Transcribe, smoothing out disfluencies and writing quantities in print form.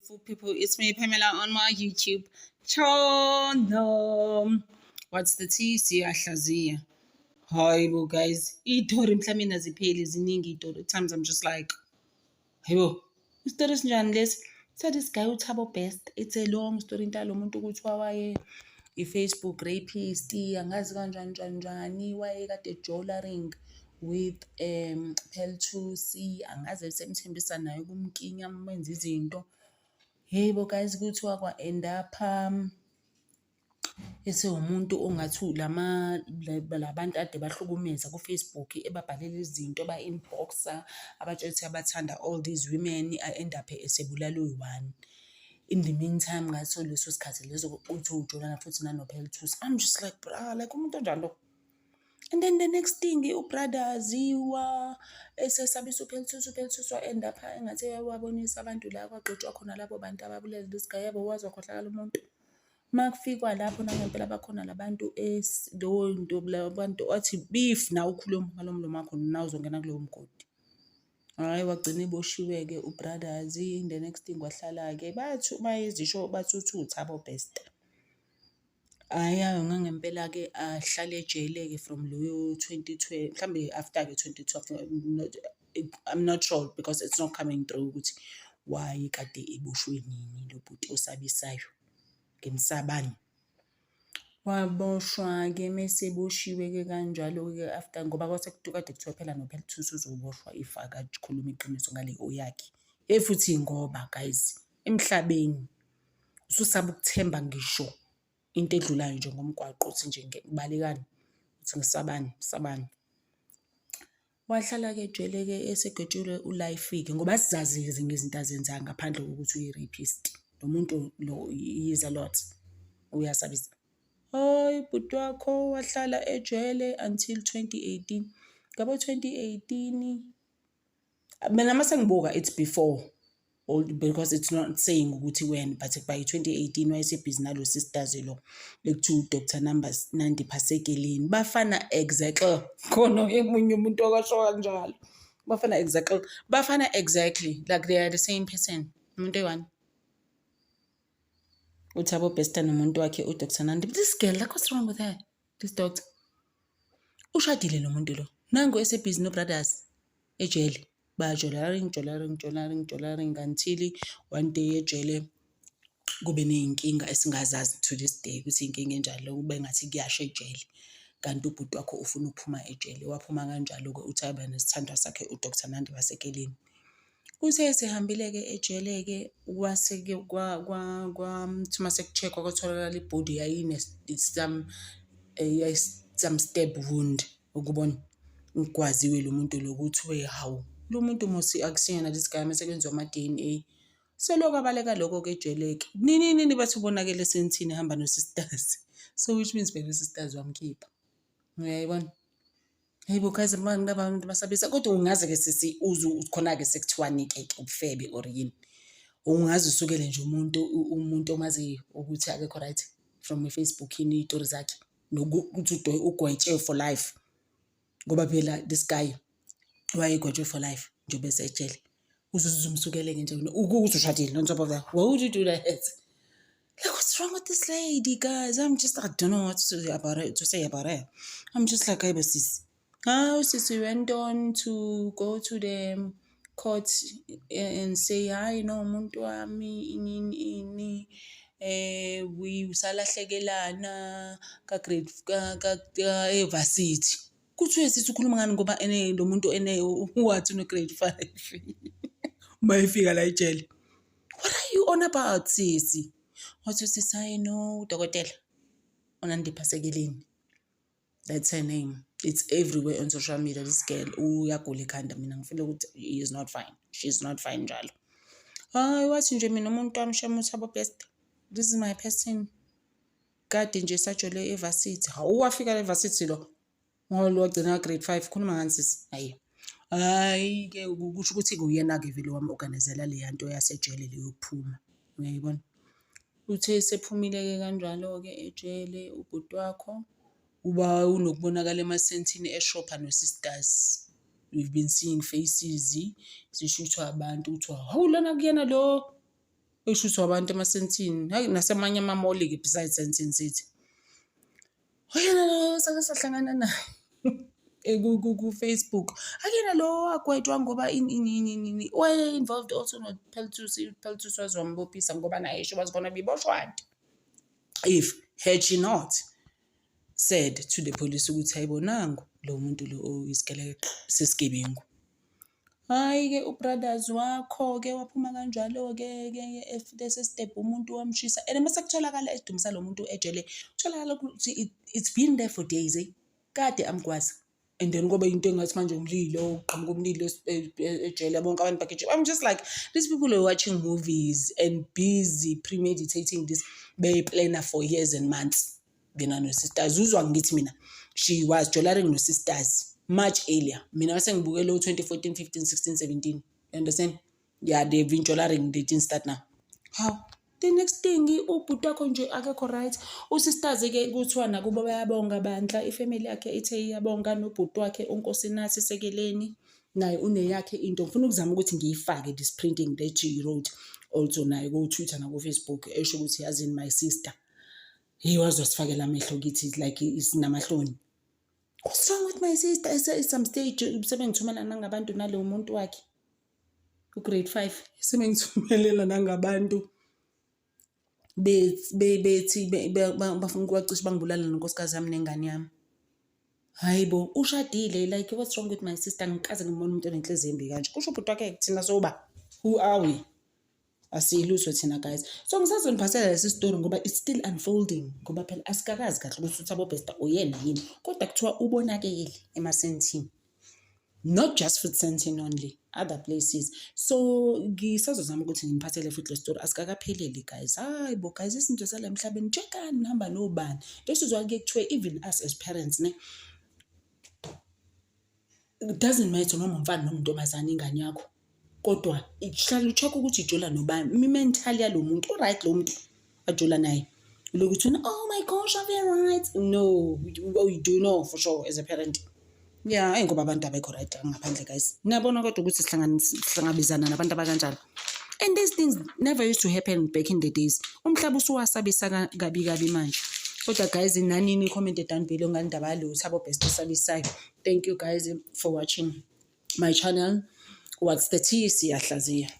beautiful people, it's me Pamela on my YouTube channel. What's the tea? Siyahlaziya. Hayibo guys, itori mhlawumbe nazipheli ziningi itori. At times I'm just like, hayibo, isitori esinjani lesi? So this guy uThabo best. It's a long story intalo umuntu kuthiwa waye i-Facebook rapist, angazi kanjani waye kade jollering with Peltusi, angaze semthembisa naye kumkinya menza izinto. Yebo guys, kuthiwa kwa-end up esewumuntu ongathi labantu ade bahlukumeza ku-Facebook, ebabhalela izinto eba-inboxa, abatshela ukuthi abathanda all these women, a-end up esebulala uyi-one. In the meantime, ngaso leso sikhathi leso uthi ujolana futhi nanoPeltusi. I'm just like, bra, like umuntu onjalo. And then the next thing, ubrother aziwa esesabisa uPeltusi wa-end up engathi wabonisa abantu la kwagqotshwa khona labo bantu ababulele this guy, yabo wazi wakhohlakala umuntu. Makufikwa lapho nangempela bakhona labantu abantu athi beef na ukhuluma ngalo mlomo wakho na uzongena kulowo mgodi. Hayi wagcina eboshiwe-ke ubrothers. The next thing wahlala-ke bathi mayezisho bathi uThabo best. Ayayo ngangempela-ke ahlale ejele-ke from loyo 2012 mhlambe after-ke 2012. I'm not sure because it's not coming through ukuthi why kade eboshwe nini lo bhuti osabisayo ngemsabane. Waboshwa-ke meseboshiwe-ke kanjalo-ke after ngoba kwase kade kuthiwa phela noPeltusi uzoboshwa if akakhuluma iqiniso ngale yakhe. Futhi ngoba guys emhlabeni ususaba ukuthemba ngisho into edlulayo nje ngomgwaqo uthi nje ngibalekani uthi ngisabani. Wahlala-ke ejele-ke esegwetshule ulife-ke ngoba sizazi ezinye izinto azenzayo ngaphandle kokuthi uyi-rapist. Lo muntu lo is a lot, uyasabisa. Hayi bhuti wakho wahlala ejele until 2018. Ngabo 2018 mina mase ngibuka it's before, or because it's not saying ukuthi when, but by 2018 wayesebhizi nalo sisters lo lekuthiwa Dr.Nandipha Sekeleni. Bafana exactly khona emunye umuntu okasho kanjalo. Bafana exactly like they are the same person. Umuntu oyi-one uThabo best nomuntu wakhe uDr.Nandipha. This girl, like what's wrong with her? This doctor ushadile lo muntu lo nango esebhizi no brothers ejele. Bajolaring until one day ejele kube ney'nkinga esingazazi to this day ukuthi inkinga enjalo kube ngathi kuyasha ejele. Kanti ubhuti wakho ufuna ukuphuma ejele. Waphuma kanjalo-ke uThabo nesithandwa sakhe uDr.Nandipha Sekeleni. Uthe esehambile-ke ejele-ke kwase-ke kwathi mase ku-check-wa kwatholakala ibhodi some stab wound, ukubona ukwaziwe lo muntu lo kuthiwe hawu lo muntu mosi akusiyena this guy mase kwenziwa ama-DNA. Selokhu abaleka lokho-ke ejele-ke nini bathi ubonakele senithini ehamba no-sisters. So which means vele u-sisters wamkhipha. Uyayibona? Hayibo guys, abantu basabisa kodwa ungaze-ke sisi khona-ke sekuthiwani-ke ubufebe or yini. Ungaze usukele nje umuntu omaziyo ukuthi akekho right from Facebook-ini iy'tori zakhe nokuthi ugwetshe for life ngoba phela this guy wayegwetshwe for life nje bese ejele. Uzumsukeleke nje ukuthi ushadile on top of that. Why would you do that? Like, what's wrong with this lady, guys? I don't know what to say about her. I'm just like, hey, sis. How Sissy went on to go to the court and say, hi, no, umuntu wami ini we usalahlekelana ka grade ka university. Kuthiwe sithi ukhuluma ngani ngoba lo muntu wathi no grade 5 mayifika la ejele. What are you on about, sisi? Wathi sisi, I know Dr. Nandipha Sekeleni. That's her name. It's everywhere on social media. This girl uyagula ikhanda. Mina ngifile ukuthi he is not fine. She's not fine njalo. Hayi wathi nje mina umuntu wami shame uThabo best. This is my person. Kade nje sajole evarsity. Hawu wafika evarsity lo. Ngolo wagcina grade 5 khuluma ngani sisi? Hayi-ke kusho ukuthi kuyena-ke vele wami-organizela le nto yasejele leyo kuphuma. Uyayibona? Uthe sephumile-ke kanjalo-ke ejele ubhuti wakho uba unokubonakala emasentini eshopha no-sisters. We've been seeing faces zishuthwa abantu kuthiwa hawu lana kuyena lo eshuthwa abantu emasentini, hayi nasemanye amamoli-ke besides Sandton City. Oyena lo sake sahlangana naye ku-Facebook. Akuyena lo wagwetshwa ngoba waye-involved also no-Peltus waze wambophisa ngoba naye she was gonna be boshwad. If had she not said to the police ukuthi hayibo nangu lo muntu lo oyisikeleqe sesigebengu. Hayi-ke ubrothers wakho-ke waphuma kanjalo-ke lesi step umuntu wamshisa and mase kutholakala esidumisa lo muntu ejele kutholakala ukuthi it's been there for days kade amgwaza and then kobe into engathi manje umlilo uqhamuka umlilo ejele bonke abantu bakhe. I'm just like, these people are watching movies and busy premeditating this beyiplana for years and months. Bena no-sisters uzwa ngithi mina she was jollaring no-sisters much earlier. Mina mase ngibukele 2014, 15, 16, 17. You understand? Yeah, they've been jollaring, they didn't start now. How? The next thing, ubhuti wakho nje akekho right. Usisters-ke kuthiwa nakubo bayabonga bandla. Ifamily yakhe ithe iyabonga nobhuti wakhe uNkosinathi Sekeleni. Naye uneyakhe into. Ngifuna ukuzama ukuthi ngiyifake this printing that she wrote also naye ku-Twitter naku-Facebook esho ukuthi yazini my sister. He was wasifakela amehlo kithi like isinamahloni. What's wrong with my sister? At some stage, sebengithumela nangabantu nalo muntu wakhe. Grade 5. Sebengithumelela nangabantu. Bethi bafuna ukuwacisha bangibulala nonkosikazi yami nengane yami. Hayibo, ushadile, like what's wrong with my sister? Ngikaze ngibona umuntu onenhliziyo embi kanje. Kusho ubhuti wakhe thina soba. Who are we? Asiyiluzwe thina guys. So ngisazoniphathela lesi story ngoba it's still unfolding ngoba phela asikakazi kahle ukuthi uThabo Bester uyena yini kodwa kuthiwa ubonakele emasentini, not just for Sandton only, other places. So ngisazozama ukuthi ngiphathele futhi le story asikakapheleli guys. Hayibo guys, izinto zala emhlabeni tshekani nihamba nobani lesizwa ke kuthiwe even us as parents ne, it doesn't matter noma umfana noma intombazane ingane yakho kodwa ihlala ucheck ukuthi ijola nobani mental yalo muntu right lo muntu ajola naye lokuthi oh my gosh are they right. No, we do know for sure as a parent. Yeah, ayingoba abantu abekho right ngaphandle guys. Niyabona kodwa ukuthi sihlangabezana nabantu abakanjalo. And these things never used to happen back in the days. Umhlaba usuwasabisa kabi manje. Kodwa guys, nanini comment down below ngandaba lo Thabo Bester sabisayo. Thank you guys for watching my channel. What's the tea? Siyahlaziya.